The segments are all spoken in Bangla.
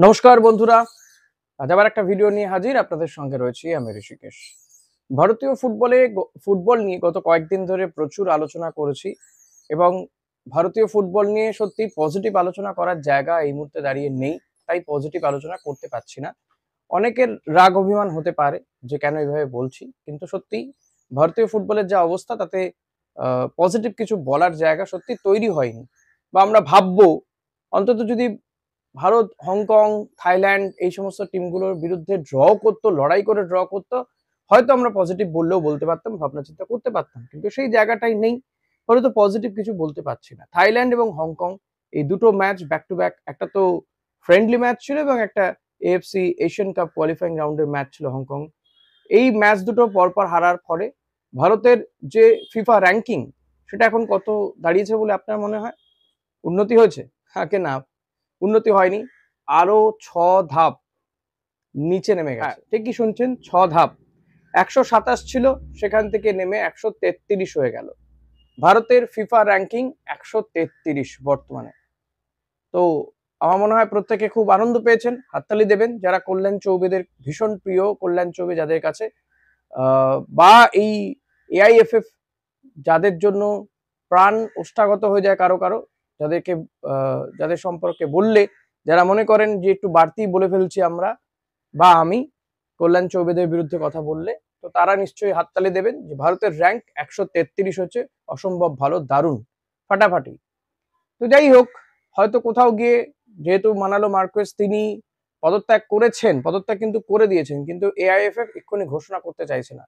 নমস্কার বন্ধুরা, আজ আবার একটা ভিডিও নিয়ে হাজির আপনাদের সঙ্গে রয়েছি আমি ঋষিকেশ। ভারতীয় ফুটবল নিয়ে গত কয়েকদিন ধরে প্রচুর আলোচনা করেছি এবং ভারতীয় ফুটবল নিয়ে সত্যি পজিটিভ আলোচনা করার জায়গা এই মুহূর্তে দাঁড়িয়ে নেই, তাই পজিটিভ আলোচনা করতে পারছি না। অনেকের রাগ অভিমান হতে পারে যে কেন এভাবে বলছি, কিন্তু সত্যি ভারতীয় ফুটবলের যা অবস্থা তাতে পজিটিভ কিছু বলার জায়গা সত্যি তৈরি হয়নি। বা আমরা ভাববো অন্তত যদি ভারত, হংকং, থাইল্যান্ড এই সমস্ত টিমগুলোর বিরুদ্ধে ড্র করতো, লড়াই করে ড্র করতো, হয়তো আমরা পজিটিভ বললেও বলতে পারতাম, ভাবনা চিন্তা করতে পারতাম। কিন্তু সেই জায়গাটাই নেই, ফলে তো পজিটিভ কিছু বলতে পারছি না। থাইল্যান্ড এবং হংকং এই দুটো ম্যাচ ব্যাক টু ব্যাক, একটা তো ফ্রেন্ডলি ম্যাচ ছিল এবং একটা এএফসি এশিয়ান কাপ কোয়ালিফাইং রাউন্ডের ম্যাচ ছিল হংকং। এই ম্যাচ দুটো পরপর হারার ফলে ভারতের যে ফিফা র্যাঙ্কিং সেটা এখন কত দাঁড়িয়েছে বলে আপনার মনে হয়? উন্নতি হয়েছে? আগে না, উন্নতি হয়নি। আরো 6 ধাপ নিচে নেমে গেছে। ঠিকই শুনছেন, 6 ধাপ। 127 ছিল, সেখান থেকে নেমে 133 হয়ে গেল। ভারতের ফিফা র্যাঙ্কিং 133 বর্তমানে। তো আমার মনে হয় প্রত্যেকে খুব আনন্দ পেয়েছেন, হাততালি দেবেন যারা কল্যাণ চৌবেদের ভীষণ প্রিয়, কল্যাণ চৌবে যাদের কাছে, বা এই এআইএফএফ যাদের জন্য প্রাণ ওষ্ঠাগত হয়ে যায় কারো কারো, যাদেরকে যাদের সম্পর্কে বললে যারা মনে করেন যে একটু বাড়তি বলে ফেলছি আমরা বা আমি কল্যাণ চৌবেদের বিরুদ্ধে কথা বললে, তো তারা নিশ্চয়ই হাততালি দেবেন যে ভারতের র্যাঙ্ক 133 হচ্ছে অসম্ভব ভালো, দারুণ, ফাটাফাটি। তো যাই হোক, হয়তো কোথাও গিয়ে যেহেতু মানালো মার্কোয়েস তিনি পদত্যাগ করেছেন, পদত্যাগ কিন্তু করে দিয়েছেন, কিন্তু এআইএফএফ এক্ষুনি ঘোষণা করতে চাইছে না।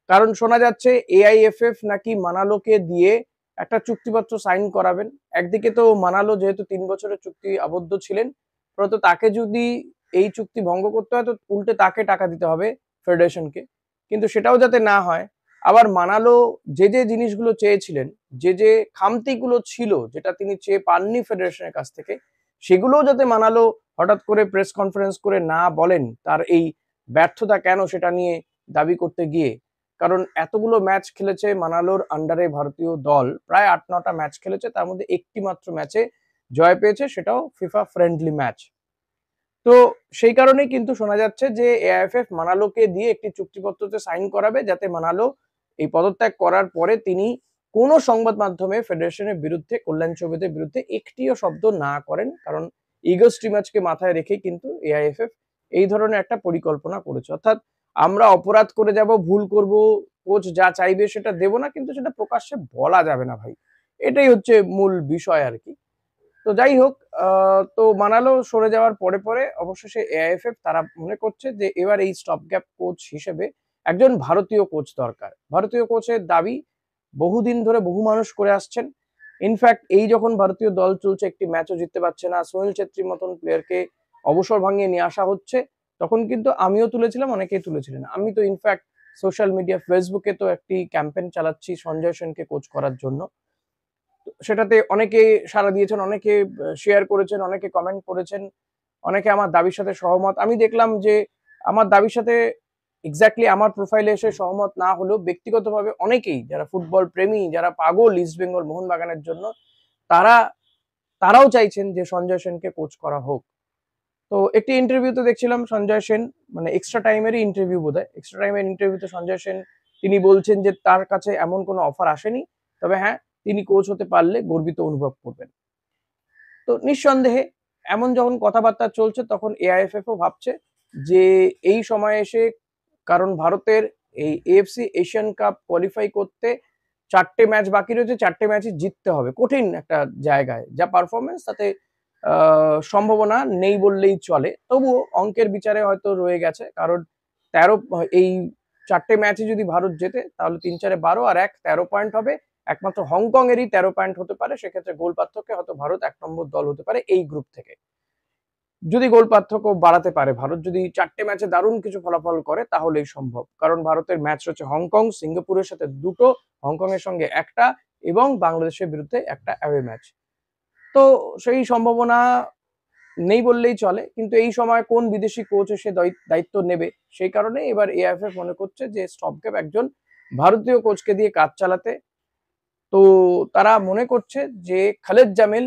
কারণ শোনা যাচ্ছে এআইএফএফ নাকি মানালোকে দিয়ে একটা চুক্তিপত্র সাইন করাবেন। একদিকে তো মানালো যেহেতু 3 বছরের চুক্তি আবদ্ধ ছিলেন, ফলত তাকে যদি এই চুক্তি ভঙ্গ করতে হয় তো উল্টে তাকে টাকা দিতে হবে ফেডারেশনকে। কিন্তু সেটাও যাতে না হয়, আবার মানালো যে যে জিনিসগুলো চেয়েছিলেন, যে যে খামতিগুলো ছিল যেটা তিনি চেয়ে পাননি ফেডারেশনের কাছ থেকে, সেগুলোও যাতে মানালো হঠাৎ করে প্রেস কনফারেন্স করে না বলেন তার এই ব্যর্থতা কেন সেটা নিয়ে দাবি করতে গিয়ে। কারণ এতগুলো ম্যাচ খেলেছে মানালোর আন্ডারে ভারতীয় দল, প্রায় 8-9টা ম্যাচ খেলেছে, তার মধ্যে একটি মাত্র ম্যাচে জয় পেয়েছে, সেটাও ফিফা ফ্রেন্ডলি ম্যাচ। তো সেই কারণেই কিন্তু শোনা যাচ্ছে যে এআইএফএফ মানালোকে দিয়ে একটি চুক্তিপত্রতে সাইন করাবে, যাতে মানালো এই পদত্যাগ করার পরে তিনি কোনো সংবাদ মাধ্যমে ফেডারেশনের বিরুদ্ধে, কল্যাণ চৌবেদের বিরুদ্ধে একটিও শব্দ না করেন। কারণ ইগো স্টিমাচকে মাথায় রেখেই কিন্তু এআইএফএফ এই ধরনের একটা পরিকল্পনা করেছে। অর্থাৎ আমরা অপরাধ করে যাব, ভুল করব, কোচ যা চাইবে সেটা দেব না, কিন্তু সেটা প্রকাশ্যে বলা যাবে না ভাই। এটাই হচ্ছে মূল বিষয় আর কি। তো যাই হোক, তো মানালো সরে যাওয়ার পরে পরে অবশেষে এআইএফএফ তারা মনে করছে যে এবার এই স্টপ গ্যাপ কোচ হিসেবে একজন ভারতীয় কোচ দরকার। ভারতীয় কোচের দাবি বহুদিন ধরে বহু মানুষ করে আসছেন। ইনফ্যাক্ট এই যখন ভারতীয় দল চলছে, একটি ম্যাচও জিততে পারছে না, সোহেল ছেত্রীর মতন প্লেয়ারকে অবসর ভাঙিয়ে নিয়ে আসা হচ্ছে, তখন কিন্তু আমিও তুলেছিলাম, অনেকেই তুলেছিলেন। আমি তো ইনফ্যাক্ট সোশ্যাল মিডিয়া, ফেসবুকে তো একটি ক্যাম্পেইন চালাচ্ছি সঞ্জয় সেনকে কোচ করার জন্য। সেটাতে অনেকে সাড়া দিয়েছেন, অনেকে শেয়ার করেছেন, অনেকে কমেন্ট করেছেন, অনেকে আমার দাবির সাথে সহমত। আমি দেখলাম যে আমার দাবির সাথে এক্স্যাক্টলি আমার প্রোফাইলে এসে সহমত না হলেও ব্যক্তিগতভাবে অনেকেই যারা ফুটবল প্রেমী, যারা পাগল ইস্ট বেঙ্গল মোহনবাগানের জন্য, তারা তারাও চাইছেন যে সঞ্জয় সেনকে কোচ করা হোক। তো একটি ইন্টারভিউতে দেখছিলাম সঞ্জয় সেন, মানে এক্সট্রা টাইমেরই ইন্টারভিউ বোধহয়, এক্সট্রা টাইমের ইন্টারভিউতে সঞ্জয় সেন তিনি বলছেন যে তার কাছে এমন কোনো অফার আসেনি, তবে হ্যাঁ, তিনি কোচ হতে পারলে গর্বিত অনুভব করবেন। তো নিঃসন্দেহে এমন যখন কথাবার্তা চলছে তখন এআইএফএফও ভাবছে যে এই সময় এসে, কারণ ভারতের এই এএফসি এশিয়ান কাপ কোয়ালিফাই করতে 4টে ম্যাচ বাকি রয়েছে, 4টে ম্যাচই জিততে হবে, কঠিন একটা জায়গায় যা পারফরমেন্স, তাতে সম্ভাবনা নেই বললেই চলে। তবুও অঙ্কের বিচারে হয়তো রয়ে গেছে, কারণ 13 এই 4টে ম্যাচে যদি ভারত জেতে তাহলে 3-4-12 আর 13 পয়েন্ট হবে। একমাত্র হংকং এরই 13 পয়েন্ট হতে পারে, সেক্ষেত্রে গোল পার্থক্যে হয়তো ভারত 1 নম্বর দল হতে পারে এই গ্রুপ থেকে। যদি গোল পার্থক্য বাড়াতে পারে ভারত, যদি 4টে ম্যাচে দারুণ কিছু ফলাফল করে তাহলেই সম্ভব। কারণ ভারতের ম্যাচ রয়েছে হংকং, সিঙ্গাপুরের সাথে 2টো, হংকং এর সঙ্গে 1টা এবং বাংলাদেশের বিরুদ্ধে একটা অ্যাওয়ে ম্যাচ। তো সেই সম্ভাবনা নেই বললেই চলে, কিন্তু এই সময় কোন বিদেশি কোচ এসে দায়িত্ব নেবে, সেই কারণে এবার এআইএফএফ মনে করছে যে স্টপগ্যাপ একজন ভারতীয় কোচকে দিয়ে কাজ চালাতে। তো তারা মনে করছে যে খালেদ জামিল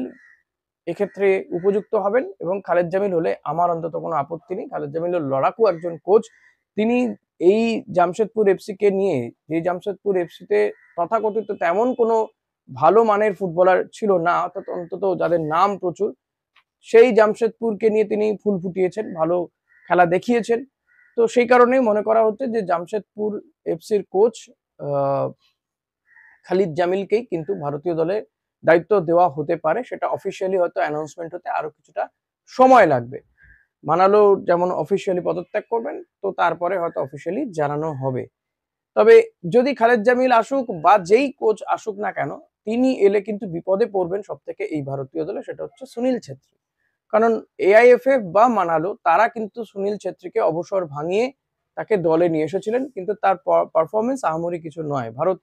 এক্ষেত্রে উপযুক্ত হবেন এবং খালেদ জামিল হলে আমার অন্তত কোনো আপত্তি নেই। খালেদ জামিল হল লড়াকু একজন কোচ। তিনি এই জামশেদপুর এফসিকে নিয়ে, যে জামশেদপুর এফসিতে তথাকথিত তেমন কোনো ভালো মানের ফুটবলার ছিল না, অর্থাৎ অন্তত যাদের নাম প্রচুর, সেই জামশেদপুরকে নিয়ে তিনি ফুল ফুটিয়েছেন, ভালো খেলা দেখিয়েছেন। তো সেই কারণেই মনে করা হচ্ছে যে জামশেদপুর এফসির কোচ খালিদ জামিলকেই কিন্তু ভারতীয় দলে দায়িত্ব দেওয়া হতে পারে। সেটা অফিসিয়ালি হয়তো অ্যানাউন্সমেন্ট হতে আরো কিছুটা সময় লাগবে। মানালো যেমন অফিসিয়ালি পদত্যাগ করবেন, তো তারপরে হয়তো অফিসিয়ালি জানানো হবে। তবে যদি খালেদ জামিল আসুক বা যেই কোচ আসুক না কেন, তিনি এলে কিন্তু বিপদে পড়বেন সবথেকে এই ভারতীয় দলে, সেটা হচ্ছে সুনীল ছেত্রী। কারণ এআইএফএফ বা মানালো তারা কিন্তু সুনীল ছেত্রীকে অবসর ভাঙিয়ে তাকে দলে নিয়ে এসেছিলেন, কিন্তু তার পারফরমেন্স আহামরি কিছু নয়। ভারত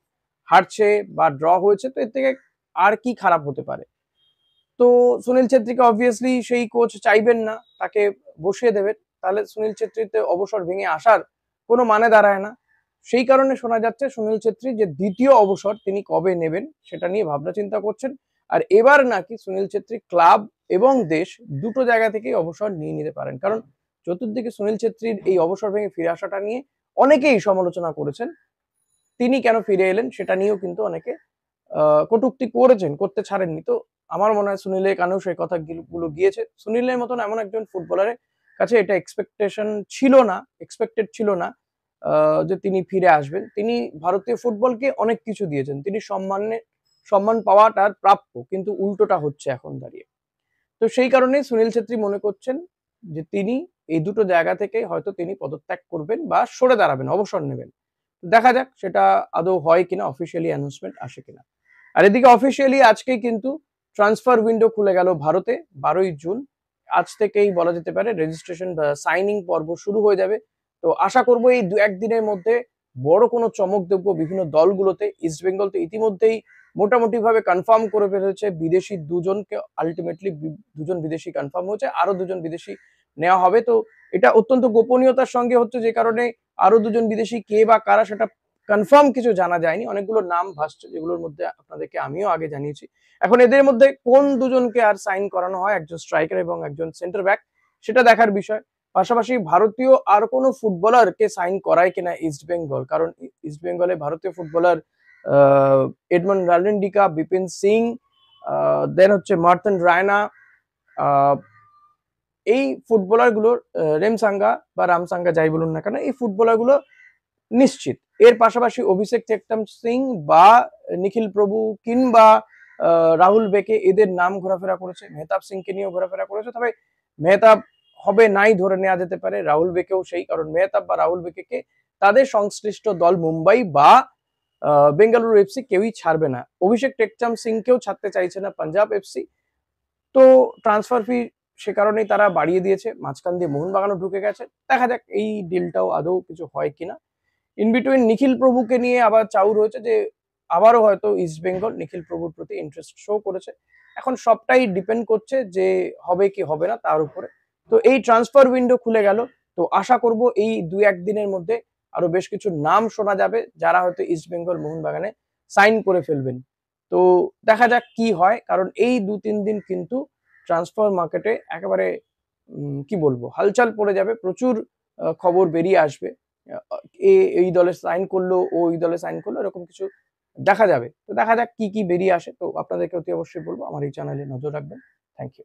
হারছে বা ড্র হয়েছে, তো এর থেকে আর কি খারাপ হতে পারে? তো সুনীল ছেত্রীকে অবভিয়াসলি সেই কোচ চাইবেন না, তাকে বসিয়ে দেবেন। তাহলে সুনীল ছেত্রীতে অবসর ভেঙে আসার কোনো মানে দাঁড়ায় না। সেই কারণে শোনা যাচ্ছে সুনীল ছেত্রী যে দ্বিতীয় অবসর তিনি কবে নেবেন সেটা নিয়ে ভাবনা চিন্তা করছেন। আর এবার নাকি সুনীল ছেত্রী ক্লাব এবং দেশ দুটো জায়গা থেকেই অবসর নিয়ে নিতে পারেন। কারণ চতুর্দিকে সুনীল ছেত্রীর এই অবসর ভেঙে ফিরে আসাটা নিয়ে অনেকেই সমালোচনা করেছেন। তিনি কেন ফিরে এলেন সেটা নিয়েও কিন্তু অনেকে কটূক্তি করেছেন, করতে ছাড়েননি। তো আমার মনে হয় সুনীলের কানেও সেই কথাগুলো গিয়েছে। সুনীলের মতন এমন একজন ফুটবলারের কাছে এটা এক্সপেক্টেড ছিল না যে তিনি ফিরে আসবেন। তিনি ভারতীয় ফুটবলকে অনেক কিছু দিয়েছেন। তিনি সম্মান পাওয়া তার প্রাপ্য, কিন্তু উল্টোটা হচ্ছে এখন দাঁড়িয়ে। তো সেই কারণেই সুনীল ছেত্রী মনে করছেন যে তিনি এই দুটো জায়গা থেকে হয়তো তিনি পদত্যাগ করবেন বা সরে দাঁড়াবেন, অবসর নেবেন। দেখা যাক সেটা আদৌ হয় কিনা, অফিসিয়ালি অ্যানাউন্সমেন্ট আসে কিনা। আর এদিকে অফিসিয়ালি আজকেই কিন্তু ট্রান্সফার উইন্ডো খুলে গেল ভারতে, 12ই জুন। আজ থেকেই বলা যেতে পারে রেজিস্ট্রেশন বা সাইনিং পর্ব শুরু হয়ে যাবে। তো আশা করব এই 2-1 দিনের মধ্যে বড় কোনো চমক দেখবো বিভিন্ন দলগুলোতে। ইস্ট বেঙ্গল তো ইতিমধ্যেই মোটামুটি ভাবে কনফার্ম করে ফেলেছে বিদেশি দুজনকে, আলটিমেটলি দুজন বিদেশি কনফার্ম হয়েছে, আরো দুজন বিদেশি নেওয়া হবে। তো এটা অত্যন্ত গোপনীয়তার সঙ্গে হচ্ছে, যে কারণে আরো দুজন বিদেশি কে বা কারা সেটা কনফার্ম কিছু জানা যায়নি। অনেকগুলো নাম ভাসছে, যেগুলোর মধ্যে আপনাদেরকে আমিও আগে জানিয়েছি। এখন এদের মধ্যে কোন দুজনকে আর সাইন করানো হয়, একজন স্ট্রাইকার এবং একজন সেন্টার ব্যাক, সেটা দেখার বিষয়। পাশাপাশি ভারতীয় আর কোনো ফুটবলারকে সাইন করায় কিনা ইস্ট বেঙ্গল, কারণ ইস্ট বেঙ্গলে ভারতীয় ফুটবলার এডমন্ড রাল্ডেন্ডিকা, বিপিন সিং, দেন হচ্ছে মার্তন রায়না, এই ফুটবলার গুলোর রেমসাঙ্গা বা রামসাঙ্গা যাই বলুন না কেন, এই ফুটবলার গুলো নিশ্চিত। এর পাশাপাশি অভিষেক টেকটাম সিং বা নিখিল প্রভু কিংবা রাহুল বেকে, এদের নাম ঘোরাফেরা করেছে। মেহতাব সিংকে নিয়েও ঘোরাফেরা করেছে। তবে মেহতাব হবে নাই ধরে নেওয়া যেতে পারে, রাহুল বেকেও সেই, কারণ মেহতাব বা রাহুল বেকে তাদের সংশ্লিষ্ট দল মুম্বাই বা বেঙ্গালুরু এফসি কেউই ছাড়বে না। অভিষেক টেকচাম সিংকেও ছাড়তে চাইছে না পাঞ্জাব এফসি। তো ট্রান্সফার ফি সে কারণেই তারা বাড়িয়ে দিয়েছে, মাঝখান দিয়ে মোহনবাগানও ঢুকে গেছে। দেখা যাক এই ডিলটাও আদৌ কিছু হয় কিনা। ইন বিটুইন নিখিল প্রভুকে নিয়ে আবার চাউর হয়েছে যে আবারও হয়তো ইস্ট বেঙ্গল নিখিল প্রভুর প্রতি ইন্টারেস্ট শো করেছে। এখন সবটাই ডিপেন্ড করছে যে হবে কি হবে না তার উপরে। তো এই ট্রান্সফার উইন্ডো খুলে গেল। তো আশা করব এই 2-1 দিনের মধ্যে আরো বেশ কিছু নাম শোনা যাবে, যারা হয়তো ইস্ট বেঙ্গল মোহনবাগানে সাইন করে ফেলবেন। তো দেখা যাক কি হয়, কারণ এই 2-3 দিন কিন্তু ট্রান্সফার মার্কেটে একেবারে কি বলবো, হালচাল পড়ে যাবে। প্রচুর খবর বেরিয়ে আসবে। এই দলে সাইন করলো, ও ওই দলে সাইন করলো, এরকম কিছু দেখা যাবে। তো দেখা যাক কি কি বেরিয়ে আসে। তো আপনাদেরকে অতি অবশ্যই বলবো আমার এই চ্যানেলে নজর রাখবেন। Thank you.